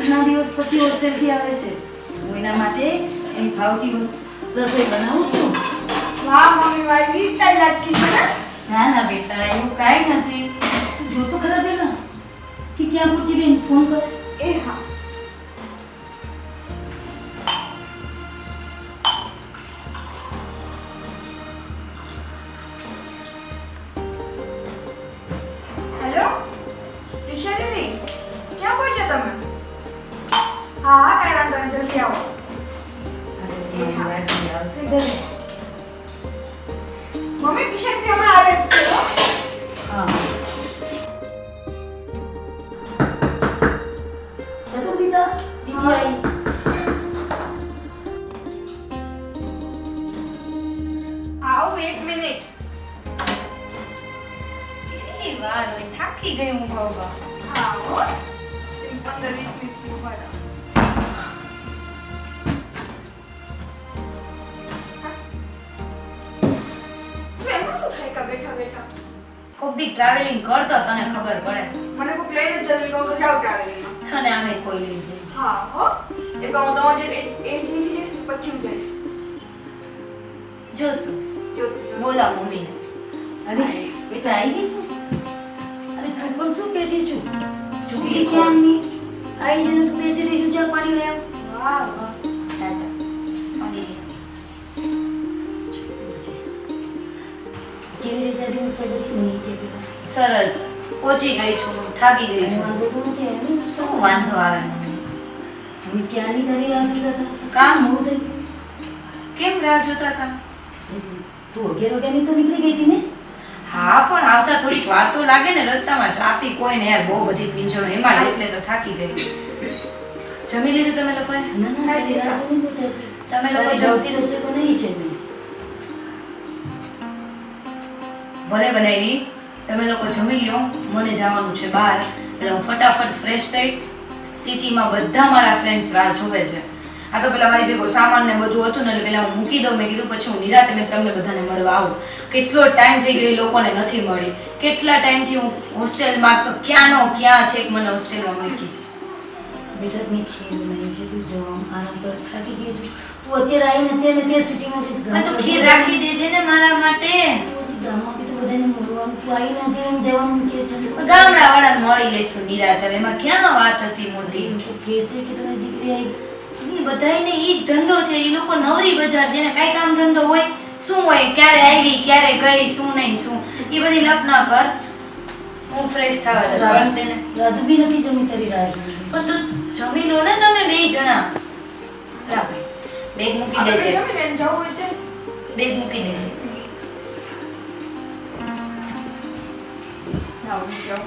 ઘણા દિવસ પછી હોસ્ટેલથી આવે છે. હું એના માટે એની ભાવતી રસોઈ બનાવું છું. વાહ મમ્મી, મારી ઈચ્છા લાગી છે ને. ના ના બેટા, એવું કાંઈ નથી. તું જો તો ખરા પેલા કે ક્યાં પૂછી બેન ફોન કરે. એ હા. હેલો ઈશા દીદી, ક્યાં પહોંચ્યા તમે? હા હા, કાંઈ વાંધો નહીં, જલ્દી આવો. આજે થોડી વાર પછી આવશે ઘરે. મમ્મી, ઈશા દીદી હમણાં આવે જ છે હો. હા. જતો દીધા દીદી આવી. આવો, એક મિનિટ. કેટલી વાર હોય, થાકી ગઈ હું ભાવવા. હા હો, 15-20 મિનિટ ઉભા રહો. શું એમાં શું થાય કા બેઠા બેઠા? કોક દી ટ્રાવેલિંગ કરતો તને ખબર પડે. મને કોઈ પ્લેન જ જલ્દી કહું તો જાવ ટ્રાવેલિંગમાં. તને આમે કોઈ લઈ જાય. હા હો, એ કહું તમારે જે એજ નીકળી જઈશ ને પછી હું જઈશ. જોશું. જોશું. બોલા મમ્મીને. અરે બેટા આવી ગઈ તું? અરે ઘર પણ શું બેઠી છું? ચૂકી ચૂકી ક્યાંની? આવી જઈને તું બેસી રહી છું, ચા પાણી લઈ આવ. વાહ વાહ. ચાચા. પાણી લે. કેવી રીતે દિવસ બધી નહીં કે બેટા? સરસ. પહોંચી ગઈ છું, થાકી ગઈ કઈ છું. વાંધો તો નથી આવ્યો ને? શું વાંધો આવે મમ્મી? હવે ક્યાંની તારી રાહ જોતા હતા? કામ? મોડું થઈ ગયું. કેમ રાહ જોતા હતા? તું 11 વાગ્યાની તો નીકળી ગઈ હતી ને? હા, પણ આવતા થોડીક વાર તો લાગે ને, રસ્તામાં ટ્રાફિક હોય ને યાર, બહુ બધી પીંછો એમાં એટલે તો થાકી ગઈ. જમી લીધું તમે લોકોએ? ના ના, તારી રાહ જોઈને બેઠા છે. તમે લોકો તારી ભાવતી રસોઈ બનાવી છે મેં. ભલે બનાવી. તમે લોકો જમી લ્યો, મને જવાનું છે બહાર, એટલે હું ફટાફટ ફ્રેશ થઈ. સિટીમાં બધા મારા ફ્રેન્ડ્સ રાહ જોવે છે. આ તો પેલા મારી ભેગો સામાન ને બધું હતું ને, એટલે પેલા હું મૂકી દઉં. મેં કીધું પછી હું નિરાતે મેં તમને બધાને મળવા આવું. કેટલો ટાઈમ થઈ ગયો એ લોકોને નથી મળી. કેટલા ટાઈમથી હું હોસ્ટેલમાં તો ક્યાંનો ક્યાં છે, મને હોસ્ટેલમાં મૂકી છે. બેટા મેં ખીર બનાવી છે, તું જો આરામ કર, થાકી ગઈ છું. તું અત્યારે આવીને ત્યાં સિટીમાં જઈશ. મેં તો ખીર રાખી દેજે ને મારા માટે. ગામમાં બી તો બધાને મળવાનું, તું આવીને જઈને જવાનું કે છે. ગામડા વાળાને મળી લેશું નિરાતે. એમાં ક્યાં વાત હતી મોટી? તું કહેશે કે તમારી દીકરી આવી. ઈ બધાયને ઈ જ ધંધો છે. ઈ લોકો નવરી બજાર, જેને કાંઈ કામ ધંધો હોય, શું હોય, ક્યારે આવી, ક્યારે ગઈ, શું નહીં શું, ઈ બધી લપ ના કર. હું ફ્રેશ થવા દે બસ તેને. રાધુ બી નથી જમી તારી રાહ જોઈ. પણ તું જમી લો ને તમે બે જણા. લા ભાઈ, બેગ મૂકી દેજે. જમીને જવું હોય છે. બેગ મૂકી દેજે. જાઓ.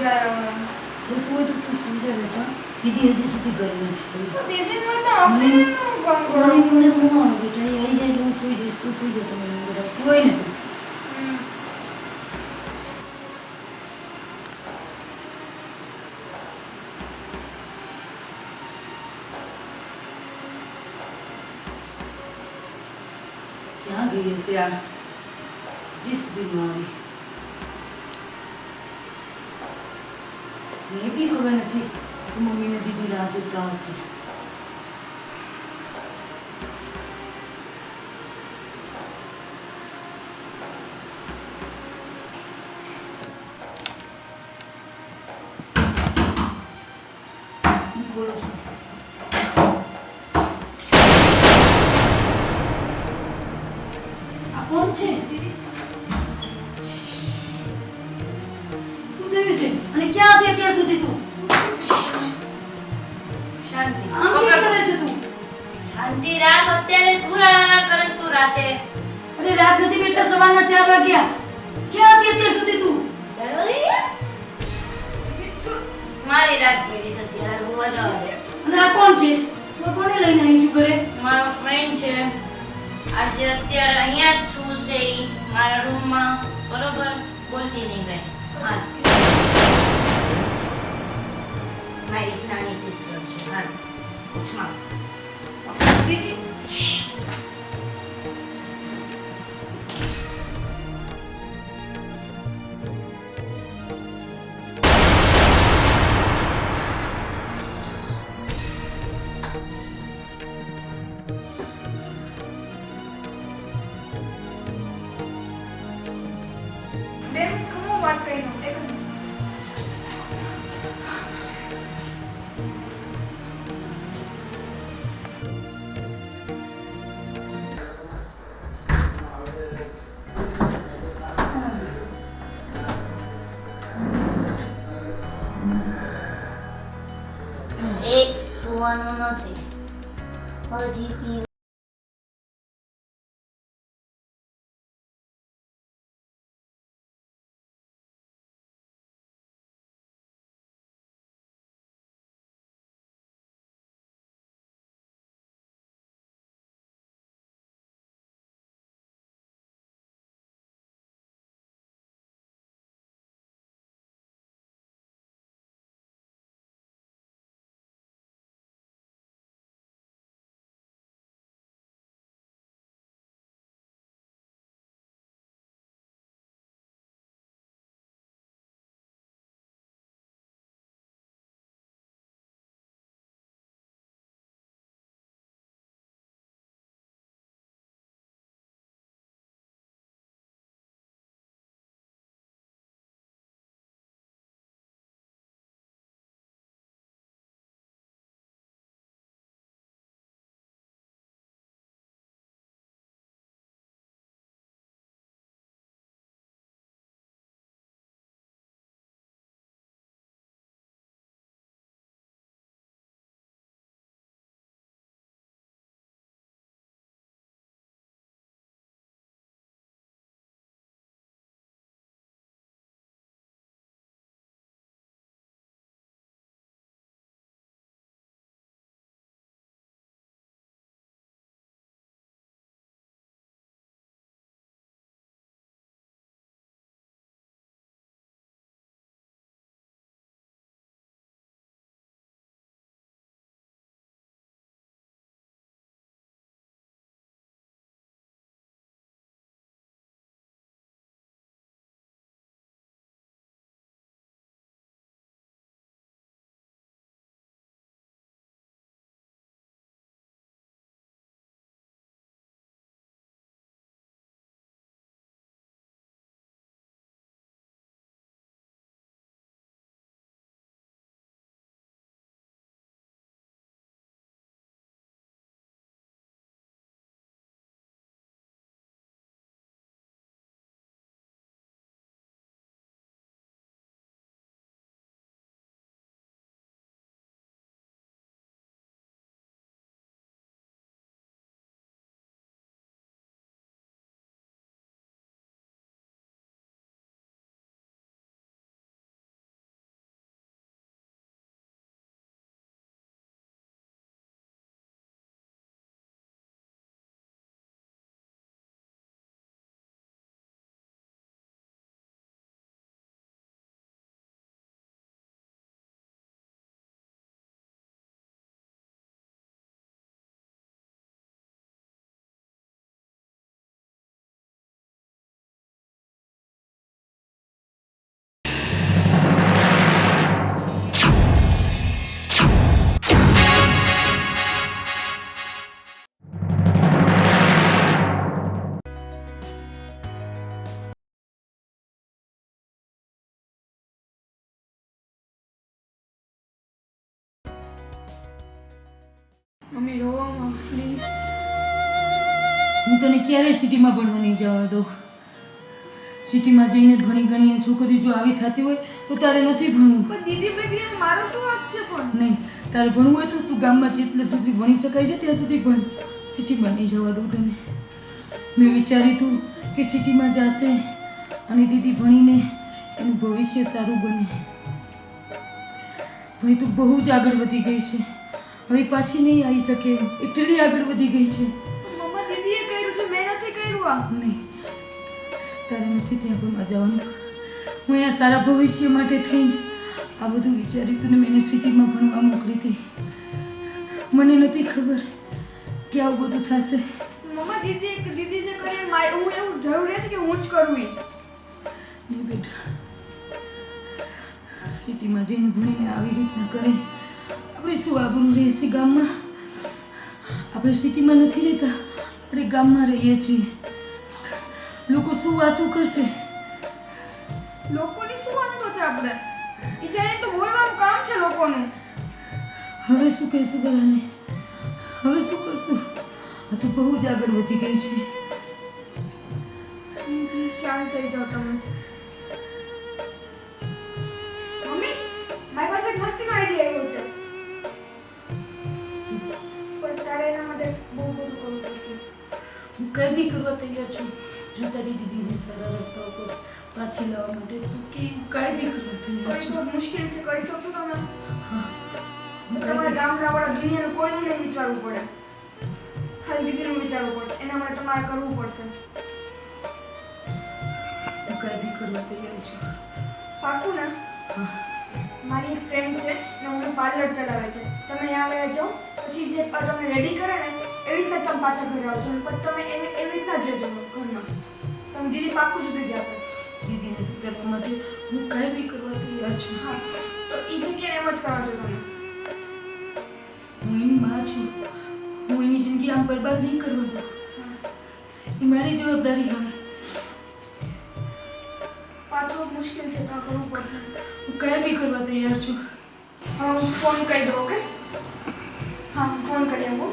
યાર હવે. બસ હોય તો તું સુઈ જા બેટા. દીદી હજી સુધી ઘરે નથી આવી. તો દીદી હોય તો આપણે કામ કરો. મારી જોડે હું આવું બેટા. એ આવી જાય એટલે હું સુઈ જઈશ. તું સુઈ જા તમે અંદર આવતી હોય ને તું. હમ. ક્યાં ગઈ હશે આ? હજી સુધી ન આવી. મને બી ખબર નથી કે મમ્મીને દીદી રાહ જોતા હશે. હું ખોલું છું. આ કોણ છે? શું થયું છે? અને ક્યાં હતી અત્યાર સુધી તું? શાંતિ આમ કેમ કરે છે તું? શાંતિ રાખ. અત્યારે શું રાડ કરે છે તું રાતે? અરે રાત નથી બેટા, સવારના 4 વાગ્યા. ક્યાં હતી અત્યાર સુધી તું? મારી રાત પડી છે અત્યારે રોવા જવા દે. અને આ કોણ છે? તું કોને લઈને આવી છું ઘરે? મારો ફ્રેન્ડ છે. આજે અત્યારે અહીંયા જ શું છે ઈ મારા રૂમમાં. બરોબર, બોલતી નહીં કઈ. હાલ, મારી નાની સિસ્ટર છે. હાલ, પૂછમાં દીદી. બે મિનિટ હું વાત કરી લઉં. એક મિનિટ. એક સુવાનું નથી, હજી પીવું. મમ્મી રોવામાં પ્લીઝ. હું તને ક્યારેય સિટીમાં ભણવા નહીં જવા દઉં. સિટીમાં જઈને ભણી ગણીને છોકરી જો આવી થતી હોય તો તારે નથી ભણવું. પણ દીદી બગડી મારો શું વાંક છે પણ? નહીં, તારે ભણવું હોય તો તું ગામમાં જેટલે સુધી ભણી શકાય છે ત્યાં સુધી ભણ. સિટીમાં નહીં જવા દઉં તને. મેં વિચાર્યું હતું કે સિટીમાં જશે અને દીદી ભણીને એનું ભવિષ્ય સારું બને. ભણી તું બહુ જ આગળ વધી ગઈ છે. હવે પાછી નહીં આવી શકે એટલી આગળ વધી ગઈ છે. મમ્મા દીદીએ કર્યું છે, મેં નથી કર્યું આ. નહીં, તારે નથી ત્યાં ભણવા જવાનું. હું એના સારા ભવિષ્ય માટે થઈને આ બધું વિચાર્યું હતું ને મેં એને સિટીમાં ભણવા મોકલી હતી. મને નથી ખબર કે આવું બધું થશે. મમ્મા દીદી જે કરે હું એવું જરૂરી નથી કે હું જ કરું એ. નહીં બેટા, સિટીમાં જઈને ભણીને આવી રીતના કરે આપણે શું આબરૂ રહેશે ગામમાં? આપણે સિટીમાં નથી રહેતા, આપણે ગામમાં રહીએ છીએ. લોકો શું વાતો કરશે? લોકોની શું વાંધો છે આપણે? વિચારીને તો બોલવાનું કામ છે લોકોનું. હવે શું કહીશું બધાને? હવે શું કરશું? આ તો બહુ જ આગળ વધી ગઈ છે. પ્લીઝ શાંત થઈ જાઓ તમે. મમ્મી, મારી પાસે એક મસ્તીનો આઈડિયા આવ્યો છે. પણ તારે એના માટે બહુ બધું કરવું પડશે. હું કંઈ બી કરવા તૈયાર છું. જો તારી દીદીને સારા રસ્તા ઉપર પાછી લાવવા માટે તું કે કાંઈ બી કરવા તૈયાર પણ છું. તો મુશ્કેલ છે, કરી શકશો તમે? હા, તમારે ગામડાવાળા દુનિયાનું કોઈનું નહીં વિચારવું પડે, ખાલી દીદીનું વિચારવું પડશે. એના માટે તમારે કરવું પડશે. હું કાંઈ બી કરવા તૈયાર છું. પાકું ને? હા, મારી એક ફ્રેન્ડ છે ને મને પાર્લર ચલાવે છે. તમે ત્યાં વયા જાઓ, પછી જે તમને રેડી કરે ને એવી રીતના તમે પાછા ઘરે આવજો. અને પછી તમે એવી રીતના જ રહેજો ઘરમાં. તમે દીદી પાકું સુધી જશે. દીદીને સુધારવા માટે હું કાંઈ બી કરવા તૈયાર છું. હા, તો એ જગ્યાએ એમ જ કરાવજો તમે. હું એની માં છું. હું એની જિંદગી આમ બરબાદ નહીં કરવા દઉં. એ મારી જવાબદારી હવે. પાછું મુશ્કેલ છે તો કરવું પડશે. હું કાંઈ બી કરવા તૈયાર છું. હા, હું ફોન કરી દઉં. ઓકે? હા, હું ફોન કરી આવું.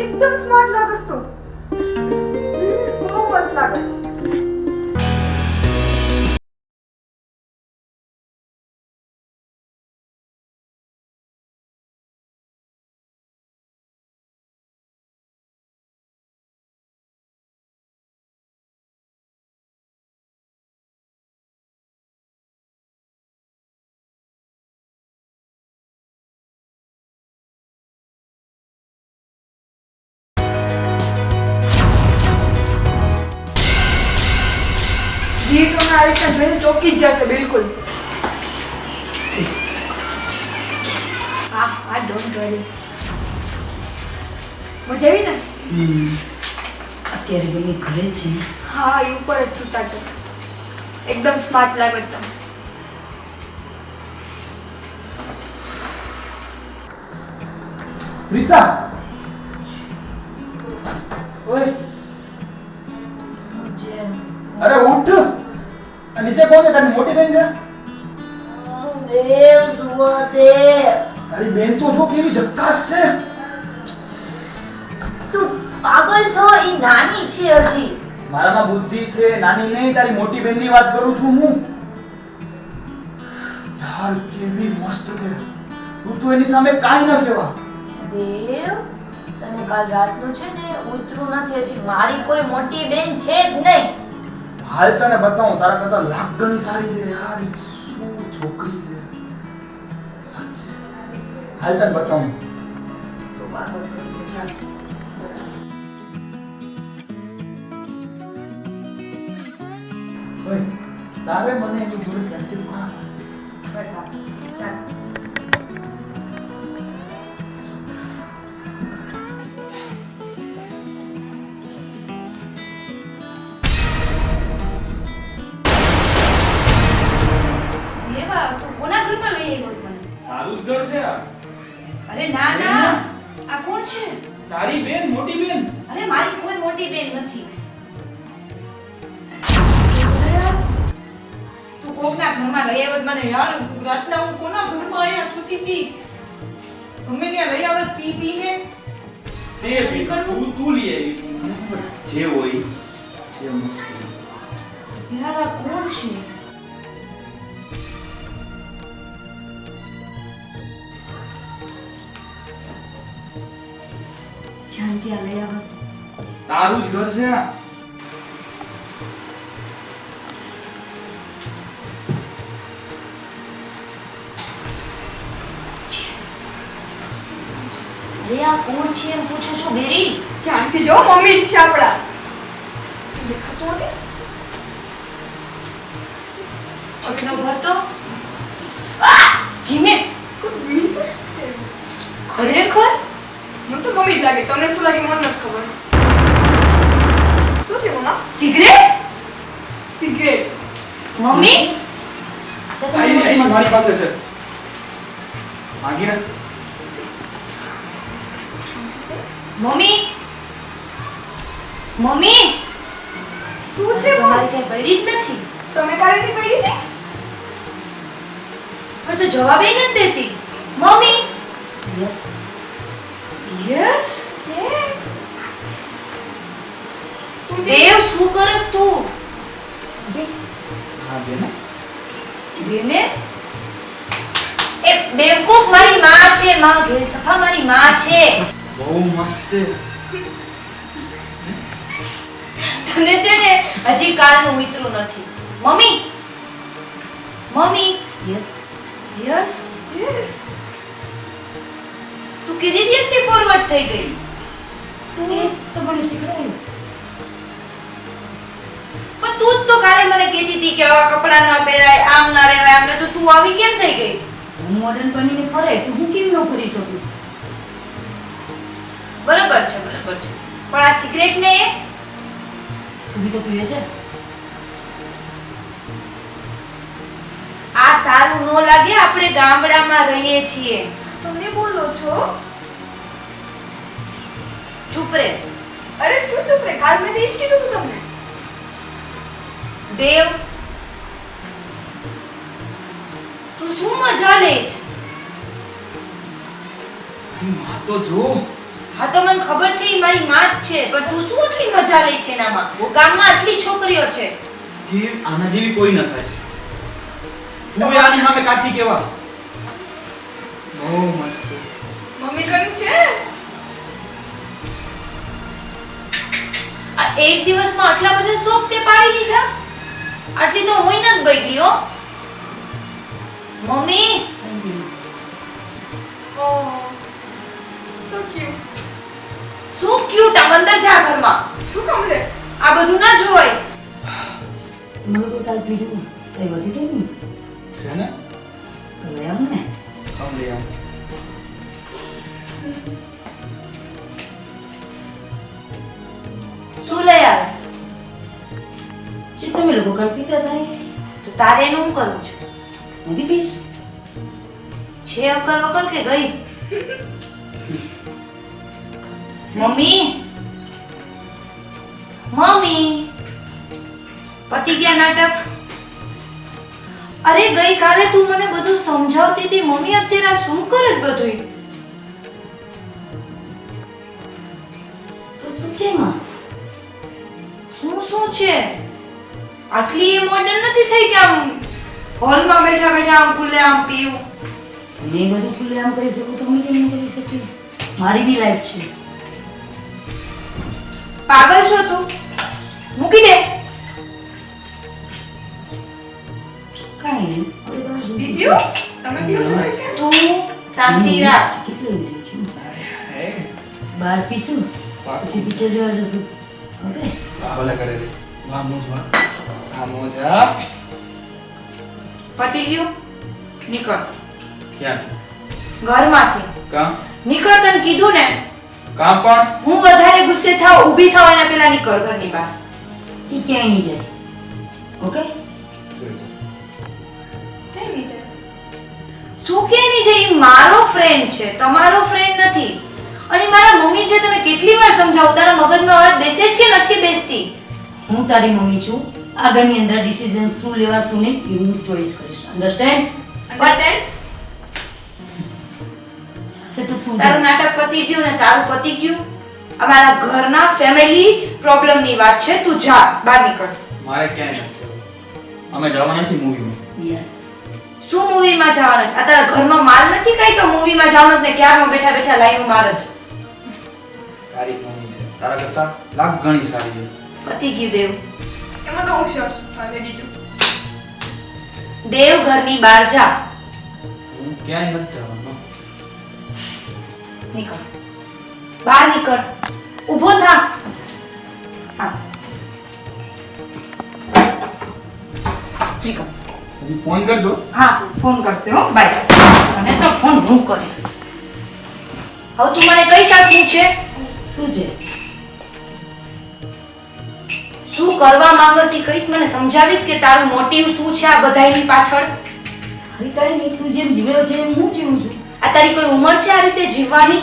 એકદમ સ્માર્ટ લાગસ તો. બહુ મસ્ત લાગસ. ગીત મને આ રીતના જોઈને ચોકી જ જશે બિલકુલ. હા, ડોન્ટ વરી. મજા આવી ને? અત્યારે બંને ઘરે છે. હા, એ ઉપર જ સૂતા છે. એકદમ સ્માર્ટ લાગે તમે. રીસા, ઓય, અરે ઉઠ. આ નીચે કોણ છે? તારી મોટી બેન છે? તારી બેન તો જો કેવી ઝક્કાસ છે. તું પાગલ છો? ઈ નાની છે હજી. મારામાં બુદ્ધિ છે. નાની નહીં, તારી મોટી બેનની વાત કરું છું હું. યાર કેવી મસ્ત છે. તું તો એની સામે કાંઈ ન કહેવા. દેવ, તને કાલ રાતનું છે ને ઉતરું નથી હજી. મારી કોઈ મોટી બેન છે જ નહીં. હાલ તને બતાવું, તારા કરતા લાખ ગણી સારી છે યાર. એક શું છોકરી છે સાચે. હાલ તને બતાવું. તું પાગલ થઈ ગયો. ચાલ. ઓય, તારે મને એની જોડે ફ્રેન્ડશિપ કરા. બટા, ચાલ. દેવા, તું કોના ઘરમાં લઈ આવ્યો છે મને? તારું જ ઘર છે આ. અરે ના ના, આ કોણ છે? તારી બેન, મોટી બેન. અરે મારી કોઈ મોટી બેન નથી. તું કોકના ઘરમાં લઈ આવત મને યાર રાતના હું કોના ઘરમાં અહીંયા સૂતી હતી ગમે ત્યાં લઈ આવસ પી પીને તે તું લઈ આવી જે હોય જે મસ્તી યાર આ કોણ છે જાનતી આ લઈ આવસ તારું જ ઘર છે આ. અરે આ કોણ છે એમ પૂછું છું બેરી ધ્યાનથી જો મમ્મી જ છે આપણા દેખાતું નથી આટલો ભરતો આ ધીમે ખરેખર મને તો મમ્મી જ લાગે તમને શું લાગે મને નથી ખબર શું થયું ના સિગરેટ સિગરેટ મમ્મી આઈ મારી પાસે છે માંગી ને મમ્મી મમ્મી શું છે તમારી કઈ પડી જ નથી તમે કાલે ની પડી હતી પણ તો જવાબ એ નથી દેતી મમ્મી યસ યસ યસ તું દેવ શું કરત તું બેસ હા બેન દેને એ બેવકૂફ મારી માં છે માં ઘેર સફા મારી માં છે બહુ મસ્ત છે તને છે ને હજી કાલનું ઉતરું નથી mummy mummy yes yes yes તું કીધી હતી એટલી ફોરવર્ડ થઈ ગઈ તે તો મને શીખવાડ્યું પણ તું જ તો કાલે મને કહેતી હતી કે આવા કપડા ન પહેરાય આમ ન રહેવાય આમ તો તું આવી કેમ થઈ ગઈ હું મોડર્ન બનીને ફરે તો હું કેમ ન ફરી શકું બરાબર છે પણ આ સિગરેટ ને એ તું બી તો પીવે છે આ સારું ન લાગે આપણે ગામડામાં રહીએ છીએ તમે બોલો છો ચૂપ રે અરે શું ચૂપ રે કાલ મેં તો ઈ જ કીધું હતું તમને દેવ તું શું મજા લે છે મારી માં તો જો હા તો મને ખબર છે ઈ મારી માં જ છે પણ તું શું આટલી મજા લે છે એનામાં ગામમાં આટલી છોકરીઓ છે તે આના જેવી કોઈ ન થાય તું આની સામે કાચી કેવા બહુ મસ્ત છે. મમ્મી કની છે આ એક દિવસમાં આટલા બધા શોખ તે પાડી લીધા આટલી તો હું નથી બગડી હો મમ્મી ઓહ સો ક્યુટ શું ક્યુટ આમ અંદર જા ઘરમાં શું કામ લે આ બધું ના જોવાય મને કોઈ કાલ પીધું તો એ વધી ગઈ ને છે ને તો લઈ આવ ને કામ લઈ આવ શું લઈ આવે છે તમે લોકો કાલ પીતા હતા તો તારે એનું હું કરું છું હું બી પીશ છે અકલ વકલ કે ગઈ મમ્મી મમ્મી પતી ગયા નાટક અરે ગઈકાલે તું મને બધું સમજાવતી હતી મમ્મી અત્યારે આ શું કરે છે બધું તો શું છે એમાં શું છે આટલી એ મોડર્ન નથી થઈ કે આમ હોલમાં બેઠા બેઠા આમ ખુલ્લે આમ પીવું મેં બધું ખુલ્લે આમ કરી શકું તો હું કેમ ન કરી શકું મારી બી લાઈફ છે પાગલ છો તું મૂકી દે કાંઈ નહીં હવે બહાર જઈએ. પીધ્યું તમે પીઓ છો કે તું શાંતિ રાખ કેટલું ઊંઘી છું હે બહાર પીશું પછી પિક્ચર જોવા જશું ઓકે ભલે કરે રે વાહ મોજા આ મોજા પતી ગયું નીકળ ક્યાં ઘરમાંથી કામ નીકળ તને કીધું ને કામ પણ હું વધારે ગુસ્સે થાવ ઊભી થાવ એના પહેલા નીકળ ઘરની બહાર એ ક્યાંય નહીં જાય ઓકે કઈ નહીં છે શું કે નહીં છે ઈ મારો ફ્રેન્ડ છે તમારો ફ્રેન્ડ નથી અને મારા મમ્મી છે તને કેટલી વાર સમજાવું તારા મગજમાં વાત બેસે જ કે નથી બેસતી હું તારી મમ્મી છું આગળની અંદર ડિસિઝન શું લેવા શું નહીં એ હું ચોઈસ કરીશ. અન્ડરસ્ટેન્ડ? અન્ડરસ્ટેન્ડ? તો તું તારું નાટક પતી ગયું ને તારું પતી ગયું. અમારા ઘરના ફેમિલી પ્રોબ્લેમની વાત છે. તું જા, બહાર નીકળ. મારે ક્યાંય નથી જવું. અમે જવાના છીએ મૂવીમાં. યસ. શું મૂવીમાં જવાનું છે? આ તારા ઘરનો માલ નથી કઈ તો મૂવીમાં જવાનું જ ને ક્યારનો બેઠા બેઠા લાઈનું માર જ. તારી મમ્મી છે તારા કરતા લાખ ગણી સારી છે. પતી ગયું દેવ. એમાં તો હું શ્યોર છું. રેડી છું. દેવ ઘરની બહાર જા. હું ક્યાંય નથી જવાનો. નીકળ. બહાર નીકળ. ઊભો થા. હા. નીકળ. હજી ફોન કરજો. હા, ફોન કરશે હો. બાય. અને તો ફોન હું કરીશ. હવે તું મને કઈ સાસુ છે? શું છે? શું કરવા માંગસ ઈ કઈશ મને સમજાવીશ કે તારું મોટિવ શું છે આ બધાયની પાછળ? અરે કાંઈ નહીં, તું જેમ જીવ્યો છે એમ હું જીવું છું. આ તારી કોઈ ઉંમર છે આ રીતે જીવવાની?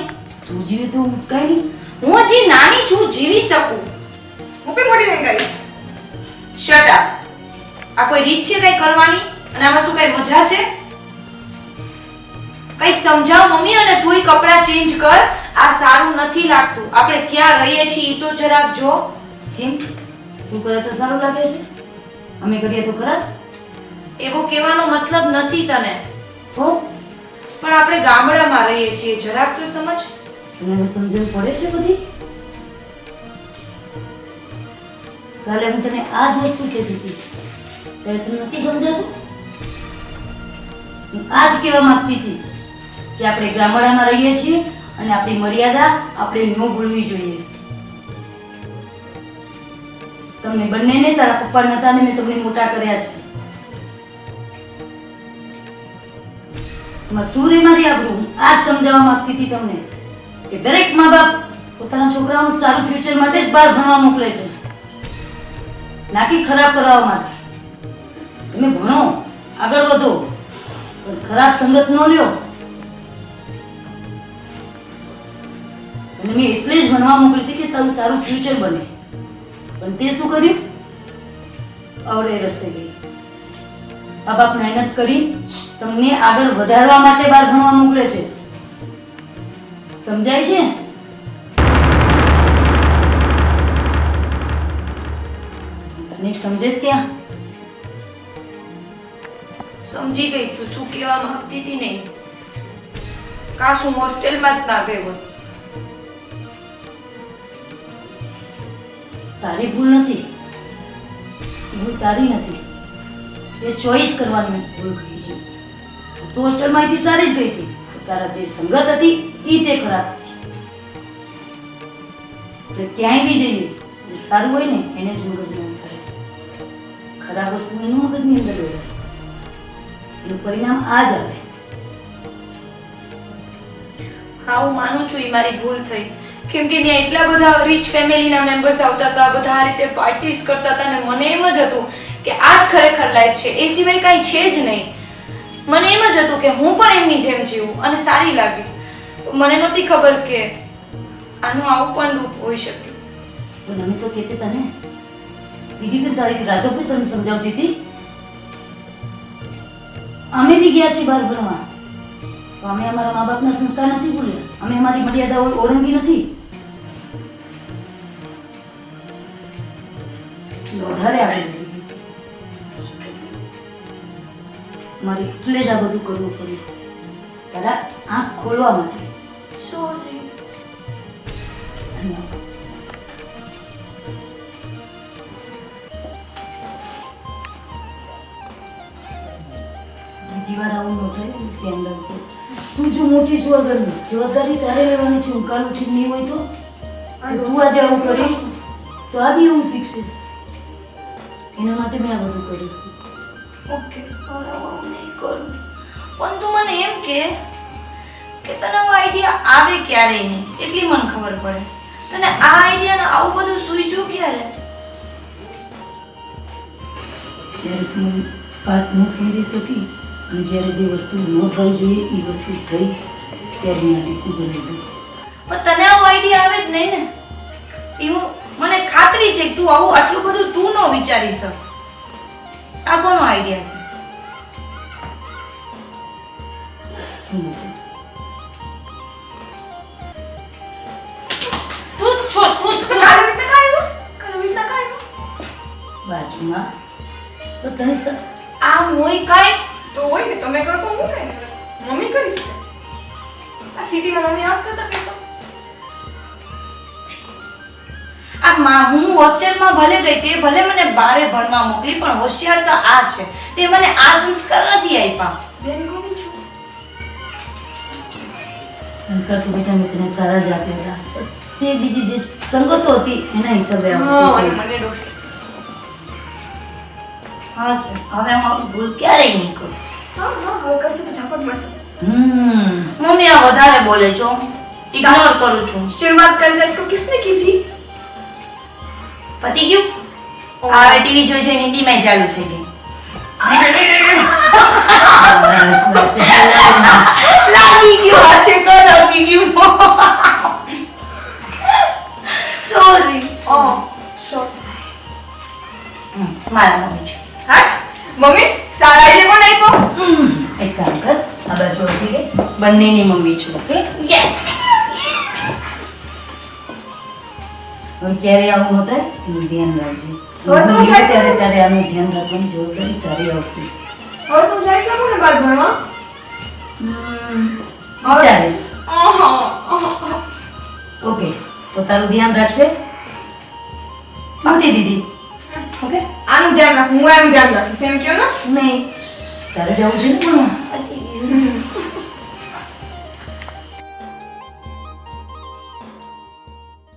તું જીવે તો કાંઈ નહીં. હું હજી નાની છું, જીવી શકું. હું બી મોટી થઈને કરીશ. Shut up. આ કોઈ રીત છે કઈ કરવાની? અને આમાં શું કઈ મજા છે? કઈક સમજાવ મમ્મી. અને તુંય કપડાં ચેન્જ કર. આ સારું નથી લાગતું. આપણે ક્યાં રહીએ છીએ ઈ તો જરાક જો. કેમ? તું કરે તો સારું લાગે છે, અમે કરીએ તો ખરાબ? એવો કહેવાનો મતલબ નથી તને. તો પણ આપણે ગામડામાં રહીએ છીએ, જરાક તો સમજ. તને હવે સમજણ પડે છે બધી? કાલે હું તને આ જ વસ્તુ કહેતી હતી ત્યારે તને નથી સમજાતું? હું આ જ કહેવા માંગતી હતી કે આપણે ગામડામાં રહીએ છીએ અને આપણી મર્યાદા આપણે ન ભૂલવી જોઈએ. તમને બંનેને તારા પપ્પા નતા ને મેં તમને મોટા કર્યા છે. એમાં શું રે મારી આબરૂ? હું આ જ સમજાવવા માંગતી હતી તમને કે દરેક મા બાપ પોતાના છોકરાઓનું સારું ફ્યુચર માટે જ બહાર ભણવા મોકલે છે, ના કે ખરાબ કરાવવા માટે. તમે ભણો, આગળ વધો, પણ ખરાબ સંગત ન લ્યો. અને મેં એટલે જ ભણવા મોકલી હતી કે તારું સારું ફ્યુચર બને. પણ તે શું કર્યું? અવળે રસ્તે ગઈ. આ બાપ મહેનત કરી તમને આગળ વધારવા માટે બહાર ભણવા મોકલે છે. સમજાય છે? તને સમજે જ ક્યાં? સમજી ગઈ તું શું કહેવા માંગતી હતી નહીં. કાશ હું હોસ્ટેલમાં જ ના ગઈ હોત. તારી ભૂલ નથી, ભૂલ તારી નથી, એ ચોઈસ કરવાની ભૂલ ગઈ છે. તું હોસ્ટેલમાંથી સારી જ ગઈ હતી, તારા જે સંગત હતી એ તે ખરાબ હતી. એટલે ક્યાંય બી જઈએ જે સારું હોય ને એને જ મગજમાં કરે. ખરાબ વસ્તુ એનું મગજની અંદર હોય, એનું પરિણામ આ જ આવે. હા, હું માનું છું એ મારી ભૂલ થઈ. કેમ કે ત્યાં એટલા બધા રીચ ફેમિલીના મેમ્બર્સ આવતા હતા, બધા આ રીતે પાર્ટીઝ કરતા હતા અને મને એમ જ હતું કે આ જ ખરેખર લાઈફ છે, એ સિવાય કાંઈ છે જ નહીં. મને એમ જ હતું કે હું પણ એમની જેમ જીવું અને સારી લાગીશ. મને નહોતી ખબર કે આનું આવું પણ રૂપ હોઈ શકે. પણ અમે તો કહેતા હતા ને, દીદી પણ તારી રાતો પણ તને સમજાવતી હતી. અમે બી ગયા છીએ બહાર ભણવા, તો અમે અમારા મા બાપના સંસ્કાર નથી ભૂલ્યા, અમે અમારી મર્યાદાઓ ઓળંગી નથી. વધારે આગળ વધી ગઈ. મારે એટલે જ આ બધું કરવું પડ્યું, તારા આંખ ખોલવા માટે. સોરી. ધન્યવાદ. બીજી વાર આવું ન થાય એવું ધ્યાન રાખજો. તું જો મોટી છો, આગળની જવાબદારી તારે લેવાની છે. હું કાલ ઉઠી નહીં હોય તો તું આજે આવું કરીશ તો આ બી હું શીખીશ. એના માટે મેં આ બધું કર્યું. ઓકે, હવે આવું નહીં કરું. પણ તું મને એમ કે તને આવો આઈડિયા આવે ક્યારે નહીં એટલી મને ખબર પડે. તને આ આઈડિયાને આવું બધું સૂઈજું ક્યારે? જ્યારે તું વાત ન સમજી શકી અને જ્યારે જે વસ્તુ ન થવી જોઈએ એ વસ્તુ થઈ, ત્યારે મેં આ ડિસિઝન લીધું. પણ તને આવો આઈડિયા આવે જ નહીં ને. એ મને ખાતરી છે કે તું આવું આટલું બધું તું ન વિચારી શક. આ કોનો આઈડિયા છે? શું છે? તું છો તું કાલ રીતના કાંઈ બાજુમાં તો તને આમ હોય કાંઈ તો હોય ને તમે કરો તો હું કઈ મમ્મી કરી શકે આ સિટીમાં મમ્મી આવ કરતા પેલા હું હોસ્ટેલમાં ભલે ગઈ તે ભલે મને બારે ભણવા મોકલી પણ હોશિયાર તો આ છે તે મને આ સંસ્કાર નથી આપ્યા. બેન કોની છું સંસ્કાર તો બેટા મેં તને સારા જ આપ્યા હતા તે બીજી જે સંગતો હતી એના હિસાબે આ વસ્તુ હા થઈ. મને ડોશી હા સર હવે હું આવી ભૂલ ક્યારેય નહીં કરું. હા હવે કરશે તો ઝાપટ મળશે મમ્મી આ વધારે બોલે છો, ઇગ્નોર કરું છું. शुरुआत कर जाए तो किसने की थी પતી ગયું? હવે ટીવી જોઈ જોઈને હિન્દીમાં ચાલુ થઈ ગઈ. બસ, બસ. લાગી ગયું આ છે કર લાગી ગયું. સોરી. ओह शॉट મારા મમ્મી છે. हट मम्मी सारा आइडिया कौन आई को એક કામ કર આ બાજુ વળી ગઈ બંનેની મમ્મી છું. Okay yes. હવે ક્યારે આવું હોતા એનું ધ્યાન રાખજો હવે તો હું જાય છે. ત્યારે તારે આનું ધ્યાન રાખવાની જવાબદારી તારી આવશે और तुम जाई सको ने बात भणवा વિચારીશ ओह ઓકે તો તારું ધ્યાન રાખશે મૂકી દીધી ઓકે આનું ધ્યાન રાખ હું આનું ધ્યાન રાખીશ એમ કયો ને નહીં તારે જવું છે ને ભણવા ઓકે